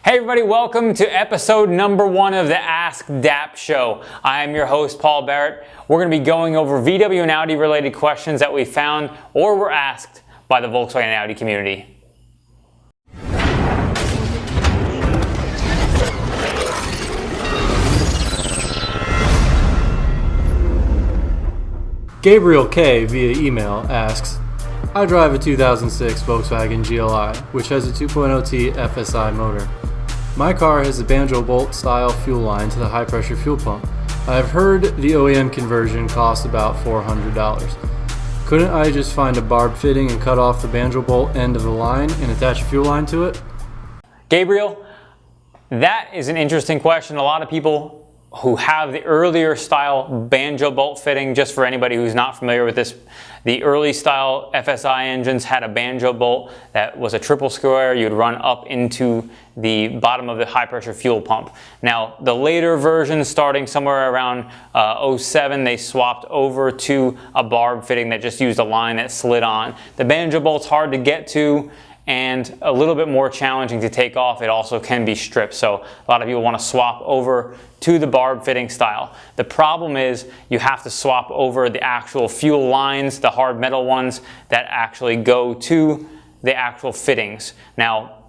Hey everybody, welcome to episode number 1 of the askDAP show. I am your host, Paul Barrett. We're going to be going over VW and Audi related questions that we found or were asked by the Volkswagen and Audi community. Gabriel K. via email asks, I drive a 2006 Volkswagen GLI, which has a 2.0T FSI motor. My car has a banjo bolt style fuel line to the high pressure fuel pump. I have heard the OEM conversion costs about $400. Couldn't I just find a barb fitting and cut off the banjo bolt end of the line and attach a fuel line to it? Gabriel, that is an interesting question. A lot of people who have the earlier style banjo bolt fitting, just for anybody who's not familiar with this, the early style FSI engines had a banjo bolt that was a triple square. You'd run up into the bottom of the high pressure fuel pump. Now the later versions, starting somewhere around 07, they swapped over to a barb fitting that just used a line that slid on. The banjo bolt's hard to get to and a little bit more challenging to take off. It also can be stripped, so a lot of people want to swap over to the barb fitting style. The problem is you have to swap over the actual fuel lines, the hard metal ones that actually go to the actual fittings. Now,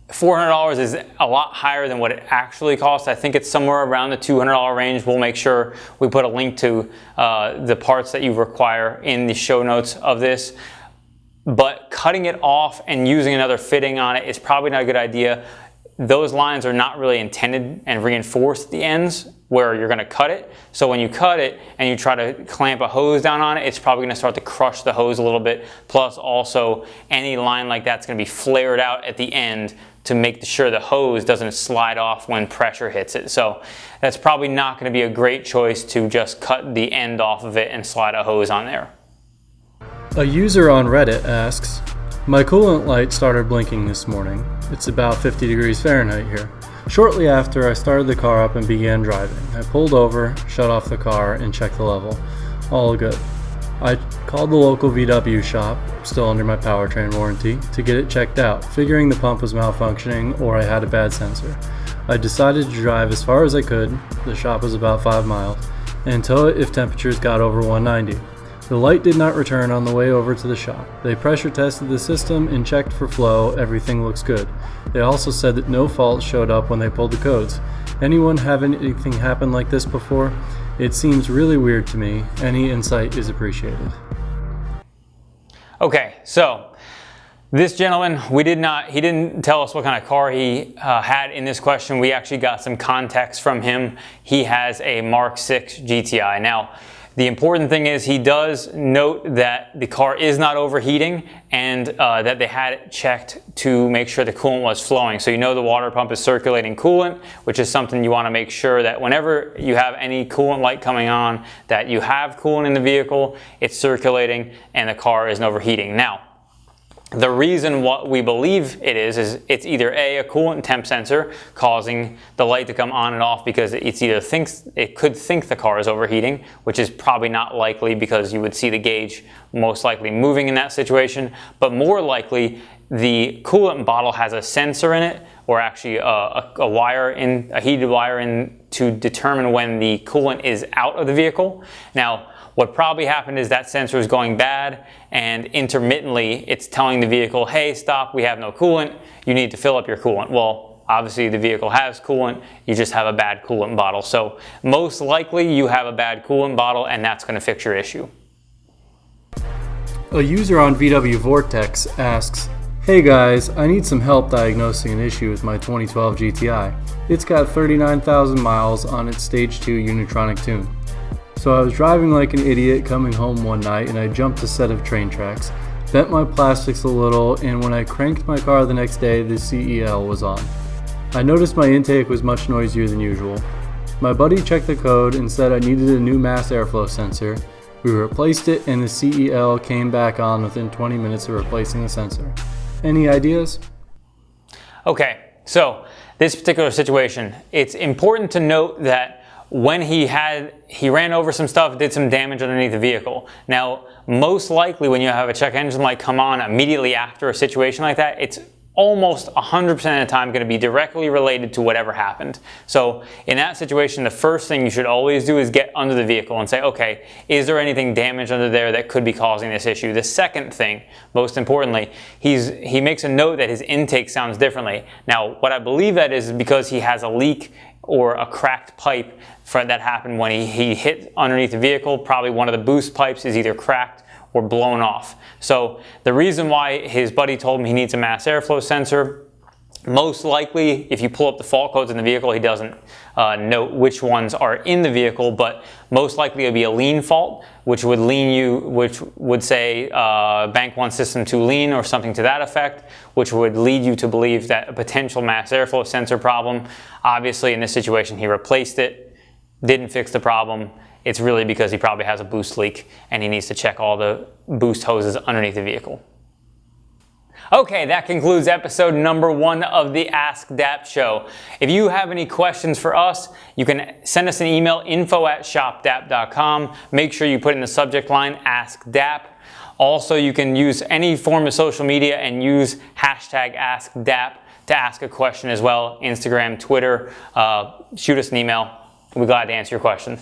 $400 is a lot higher than what it actually costs. I think it's somewhere around the $200 range. We'll make sure we put a link to the parts that you require in the show notes of this. But cutting it off and using another fitting on it is probably not a good idea. Those lines are not really intended and reinforced at the ends where you're going to cut it. So when you cut it and you try to clamp a hose down on it, it's probably going to start to crush the hose a little bit. Plus also any line like that's going to be flared out at the end to make sure the hose doesn't slide off when pressure hits it. So that's probably not going to be a great choice to just cut the end off of it and slide a hose on there. A user on Reddit asks, my coolant light started blinking this morning. It's about 50 degrees Fahrenheit here. Shortly after I started the car up and began driving, I pulled over, shut off the car, and checked the level. All good. I called the local VW shop, still under my powertrain warranty, to get it checked out, figuring the pump was malfunctioning or I had a bad sensor. I decided to drive as far as I could, the shop was about 5 miles, and tow it if temperatures got over 190. The light did not return on the way over to the shop. They pressure tested the system and checked for flow. Everything looks good. They also said that no faults showed up when they pulled the codes. Anyone have anything happen like this before? It seems really weird to me. Any insight is appreciated. Okay, so this gentleman, he didn't tell us what kind of car he had in this question. We actually got some context from him. He has a Mark 6 GTI. Now, the important thing is he does note that the car is not overheating and that they had it checked to make sure the coolant was flowing. So you know the water pump is circulating coolant, which is something you want to make sure that whenever you have any coolant light coming on, that you have coolant in the vehicle, it's circulating, and the car isn't overheating. Now, the reason what we believe it is it's either a coolant temp sensor causing the light to come on and off because it could think the car is overheating, which is probably not likely because you would see the gauge most likely moving in that situation, but more likely the coolant bottle has a sensor in it, or actually a heated wire in to determine when the coolant is out of the vehicle. Now, what probably happened is that sensor is going bad and intermittently it's telling the vehicle, hey, stop, we have no coolant, you need to fill up your coolant. Well, obviously the vehicle has coolant, you just have a bad coolant bottle. So most likely you have a bad coolant bottle and that's going to fix your issue. A user on VW Vortex asks, hey guys, I need some help diagnosing an issue with my 2012 GTI. It's got 39,000 miles on its stage 2 Unitronic tune. So I was driving like an idiot coming home one night and I jumped a set of train tracks, bent my plastics a little, and when I cranked my car the next day, the CEL was on. I noticed my intake was much noisier than usual. My buddy checked the code and said I needed a new mass airflow sensor. We replaced it and the CEL came back on within 20 minutes of replacing the sensor. Any ideas? Okay, so this particular situation, it's important to note that when he ran over some stuff, did some damage underneath the vehicle. Now, most likely when you have a check engine light come on immediately after a situation like that, it's almost 100% of the time going to be directly related to whatever happened. So in that situation, the first thing you should always do is get under the vehicle and say, okay, is there anything damaged under there that could be causing this issue? The second thing, most importantly, he makes a note that his intake sounds differently. Now, what I believe that is because he has a leak or a cracked pipe that happened when he hit underneath the vehicle. Probably one of the boost pipes is either cracked or blown off. So the reason why his buddy told him he needs a mass airflow sensor, most likely if you pull up the fault codes in the vehicle, he doesn't note which ones are in the vehicle, but most likely it'll be a lean fault, which would say bank 1 system too lean or something to that effect, which would lead you to believe that a potential mass airflow sensor problem. Obviously in this situation he replaced it, didn't fix the problem. It's really because he probably has a boost leak and he needs to check all the boost hoses underneath the vehicle. Okay, that concludes episode number 1 of the askDAP show. If you have any questions for us, you can send us an email, info@shopdap.com. Make sure you put in the subject line askDAP. Also, you can use any form of social media and use hashtag askDAP to ask a question as well. Instagram, Twitter, shoot us an email. We'll be glad to answer your question.